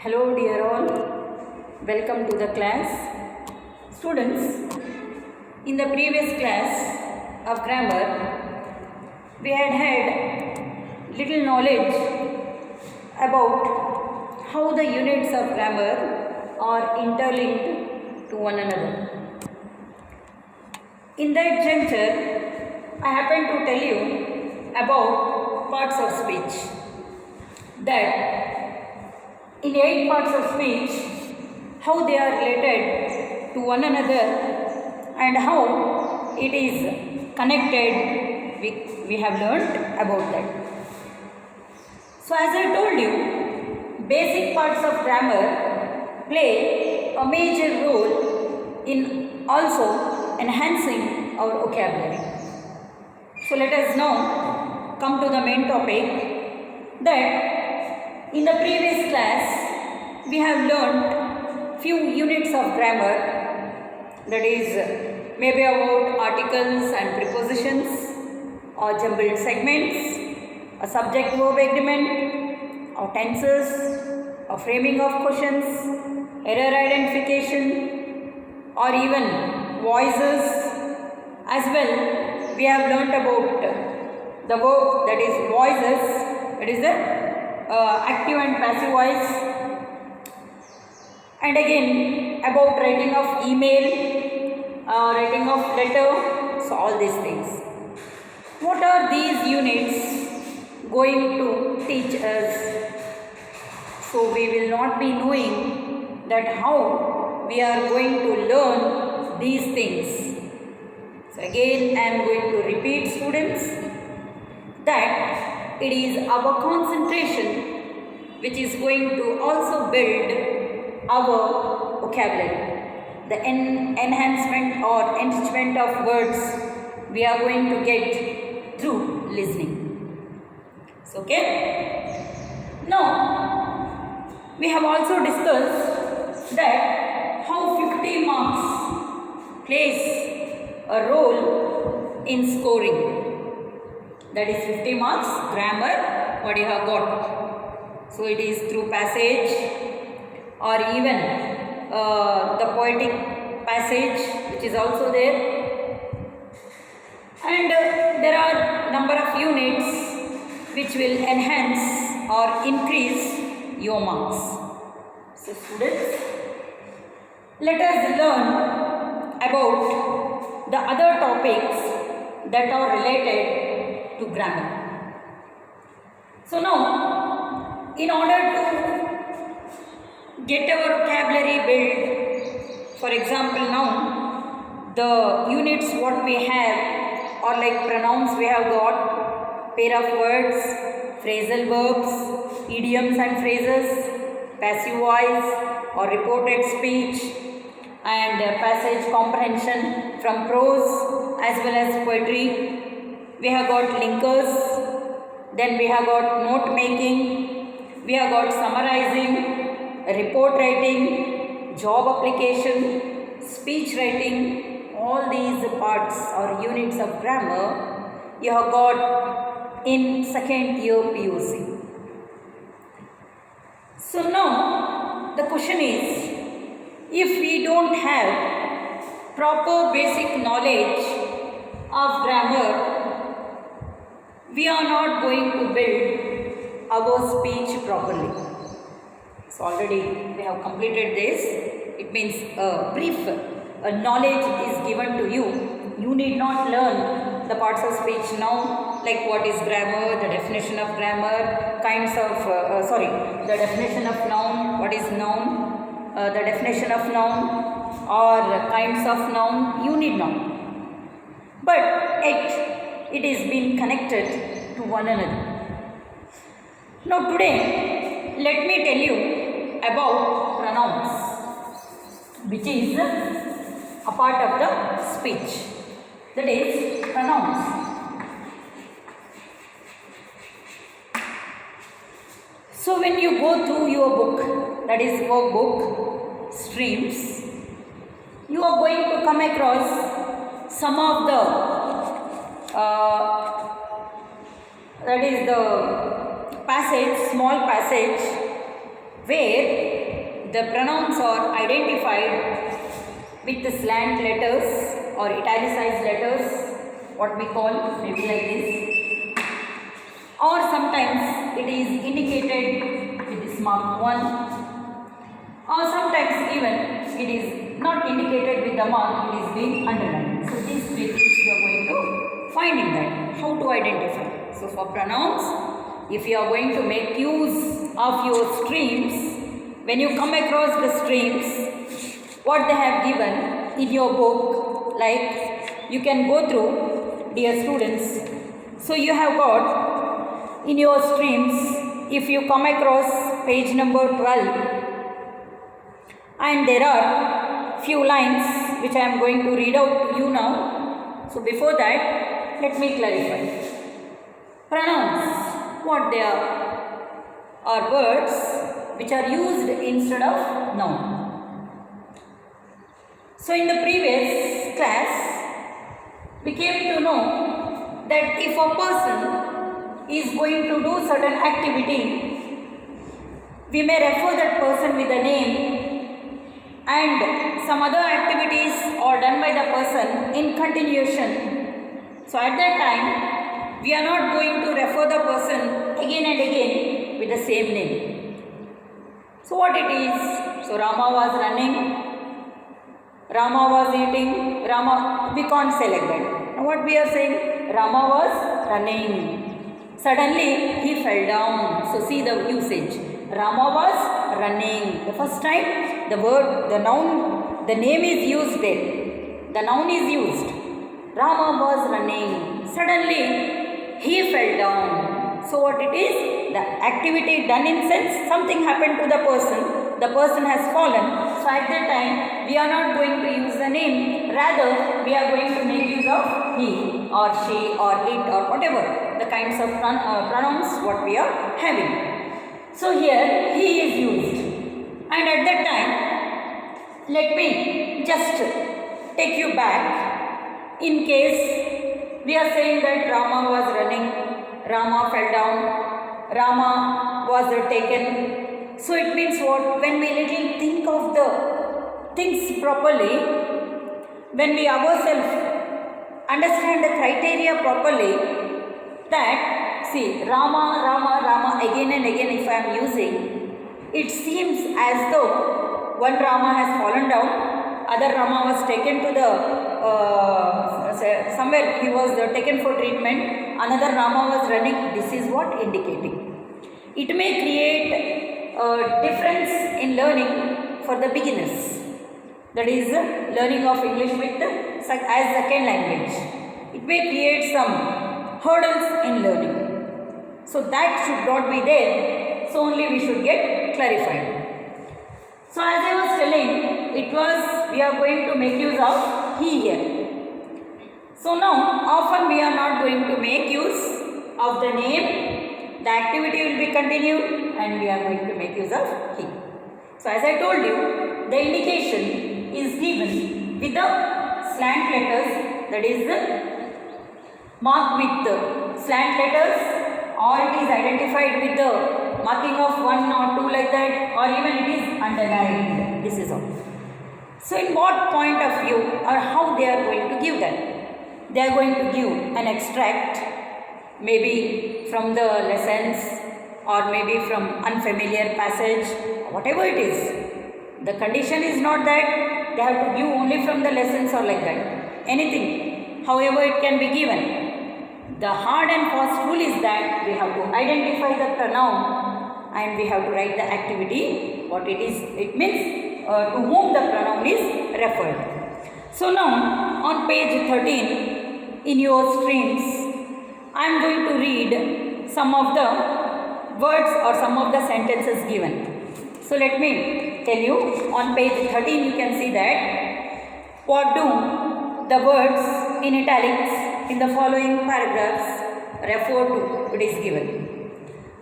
Hello dear all, welcome to the class. Students, in the previous class of grammar, we had little knowledge about how the units of grammar are interlinked to one another. In that juncture, I happen to tell you about parts of speech. That in 8 parts of speech, how they are related to one another and how it is connected, we have learnt about that. So as I told you, basic parts of grammar play a major role in also enhancing our vocabulary. So let us now come to the main topic, that in the previous class we have learnt few units of grammar, that is maybe about articles and prepositions or jumbled segments, a subject verb agreement, or tenses, or framing of questions, error identification, or even voices. As well, we have learnt about the verb, that is voices, that is the active and passive voice, and again about writing of email, writing of letter. So all these things. What are these units going to teach us? So we will not be knowing that how we are going to learn these things. So again I am going to repeat, students, that it is our concentration which is going to also build our vocabulary. The enhancement or enrichment of words we are going to get through listening. So, okay. Now, we have also discussed that how 50 marks plays a role in scoring. That is 50 marks grammar what you have got. So it is through passage or even the poetic passage which is also there, and there are number of units which will enhance or increase your marks. So students, let us learn about the other topics that are related to grammar. So now, in order to get our vocabulary built, for example, now the units what we have are like pronouns we have got, pair of words, phrasal verbs, idioms and phrases, passive voice or reported speech, and passage comprehension from prose as well as poetry. We have got linkers, then we have got note making, we have got summarizing, report writing, job application, speech writing. All these parts or units of grammar you have got in second year PUC. So now the question is, if we don't have proper basic knowledge of grammar, we are not going to build our speech properly. So already we have completed this. It means a brief knowledge is given to you. You need not learn the parts of speech now, like what is grammar, the definition of grammar, kinds of, the definition of noun, what is noun, the definition of noun or kinds of noun, you need not. But it is being connected to one another. Now today, let me tell you about pronouns, which is a part of the speech. That is pronouns. So when you go through your book, that is workbook, streams, you are going to come across some of the that is the passage, small passage where the pronouns are identified with the slant letters or italicized letters, what we call maybe like this, or sometimes it is indicated with this mark 1, or sometimes even it is not indicated with the mark, it is being underlined. So these three things you are going to find in that. How to identify? So for pronouns, if you are going to make use of your streams, when you come across the streams, what they have given in your book, like you can go through, dear students. So you have got in your streams, if you come across page number 12, and there are few lines which I am going to read out to you now. So before that, let me clarify. Pronouns, what they are words which are used instead of noun. So in the previous class, we came to know that if a person is going to do certain activity, we may refer that person with a name, and some other activities are done by the person in continuation. So at that time, we are not going to refer the person again and again with the same name. So what it is? So Rama was running, Rama was eating, Rama, we can't say like that. Now what we are saying? Rama was running. Suddenly he fell down. So see the usage. Rama was running. The first time the word, the noun, the name is used there. The noun is used. Rama was running. Suddenly he fell down. So what it is? The activity done in sense, something happened to the person. The person has fallen. So at that time we are not going to use the name. Rather we are going to make use of he or she or it or whatever the kinds of pronouns what we are having. So here he is used, and at that time let me just take you back. In case we are saying that Rama was running, Rama fell down, Rama was taken. So it means what? When we little think of the things properly, when we ourselves understand the criteria properly, that see, Rama, Rama, Rama again and again if I am using, it seems as though one Rama has fallen down, other Rama was taken to the, somewhere he was taken for treatment, another Rama was running. This is what indicating. It may create a difference in learning for the beginners. That is learning of English with as second language. It may create some hurdles in learning. So that should not be there. So only we should get clarified. So as I was telling, it was we are going to make use of he here. So now often we are not going to make use of the name. The activity will be continued and we are going to make use of he. So as I told you, the indication is given with the slant letters, that is marked with the slant letters, or it is identified with the marking of 1 or 2 like that, or even it is underlined. This is all. So in what point of view or how they are going to give that? They are going to give an extract, maybe from the lessons or maybe from unfamiliar passage, whatever it is. The condition is not that they have to give only from the lessons or like that. Anything, however it can be given. The hard and fast rule is that we have to identify the pronoun and we have to write the activity, what it is. It means to whom the pronoun is referred. So now on page 13 in your streams, I am going to read some of the words or some of the sentences given. So let me tell you, on page 13 you can see that what do the words in italics in the following paragraphs refer to, it is given.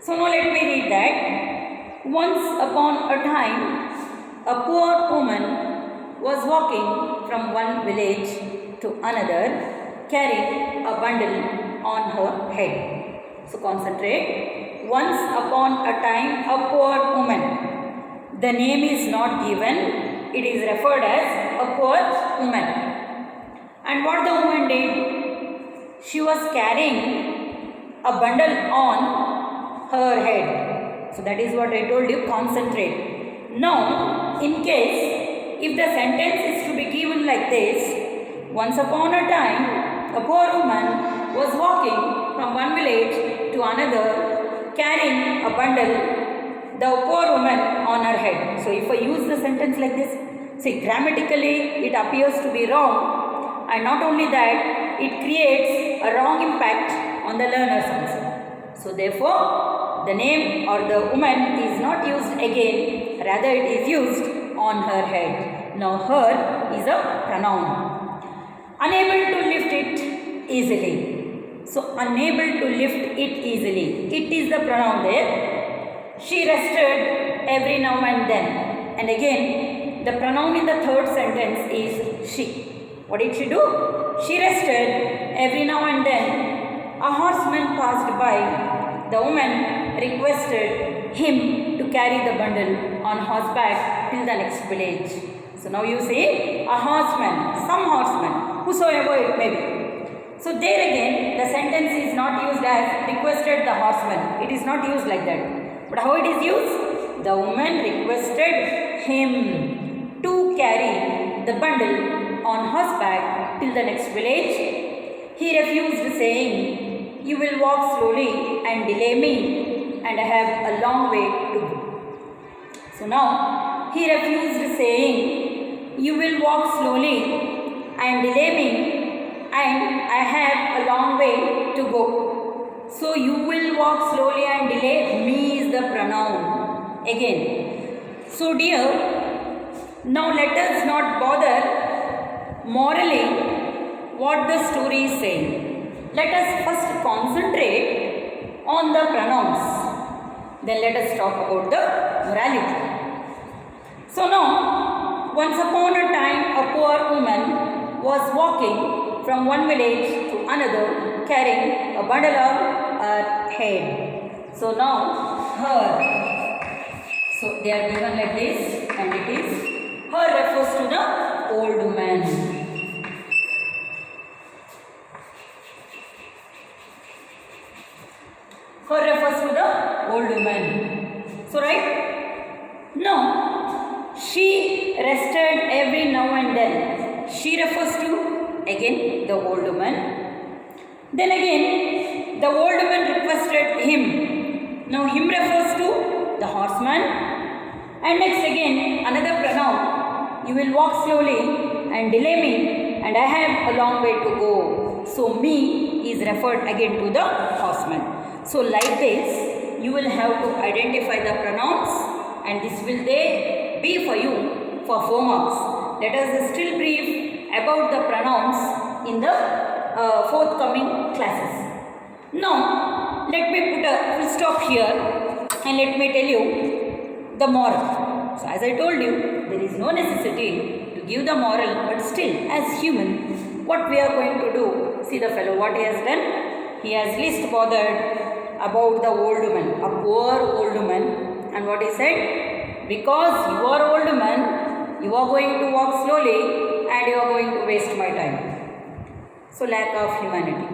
So now let me read that. Once upon a time, a poor woman was walking from one village to another, carrying a bundle on her head. So concentrate. Once upon a time, a poor woman. the name is not given, it is referred as a poor woman. And what the woman did? She was carrying a bundle on her head. So that is what I told you, concentrate. Now, in case, if the sentence is to be given like this, once upon a time, a poor woman was walking from one village to another, carrying a bundle, the poor woman on her head. So if I use the sentence like this, see, grammatically it appears to be wrong, and not only that, it creates a wrong impact on the learners also. So therefore, the name or the woman is not used again, rather it is used on her head. Now her is a pronoun. Unable to lift it easily. So unable to lift it easily. It is the pronoun there. She rested every now and then. And again, the pronoun in the third sentence is she. What did she do? She rested every now and then. A horseman passed by. The woman requested him to carry the bundle on horseback till the next village. So now you say a horseman, some horseman, whosoever it may be. So there again, the sentence is not used as requested the horseman. It is not used like that. But how it is used? The woman requested him to carry the bundle on horseback till the next village. He refused, saying, "You will walk slowly and delay me, and I have a long way to go." So now, he refused, saying, "You will walk slowly and delay me, and I have a long way to go." So, you will walk slowly and delay me is the pronoun. Again. So, dear, now let us not bother morally what the story is saying. Let us first concentrate on the pronouns. Then let us talk about the morality. So now, once upon a time, a poor woman was walking from one village to another, carrying a bundle on her head. So now, her. So they are given like this, and it is her refers to the old woman. Her refers to the old woman. So right? Now, she rested every now and then. She refers to, again, the old woman. Then again, the old woman requested him. Now, him refers to the horseman. And next again, another pronoun. You will walk slowly and delay me, and I have a long way to go. So, me is referred again to the horseman. So, like this, you will have to identify the pronouns, and this will be for you for 4 marks. Let us still brief about the pronouns in the forthcoming classes. Now, let me put a full stop here, and let me tell you the moral. So, as I told you, there is no necessity to give the moral, but still, as human, what we are going to do? See the fellow, what he has done? He has least bothered about the old woman, a poor old woman, and what he said? Because you are old woman, you are going to walk slowly and you are going to waste my time. So lack of humanity.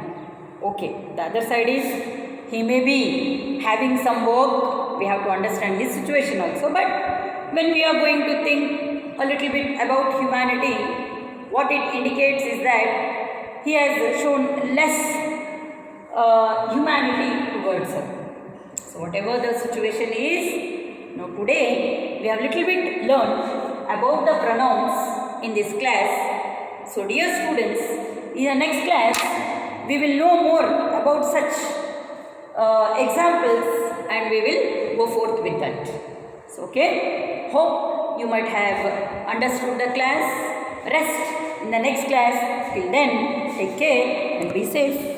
Okay, the other side is he may be having some work, we have to understand his situation also, but when we are going to think a little bit about humanity, what it indicates is that he has shown less humanity towards her. So whatever the situation is, now today we have little bit learned about the pronouns in this class. So dear students, in the next class we will know more about such examples, and we will go forth with that. So okay, hope you might have understood the class. Rest in the next class. Till then, take care and be safe.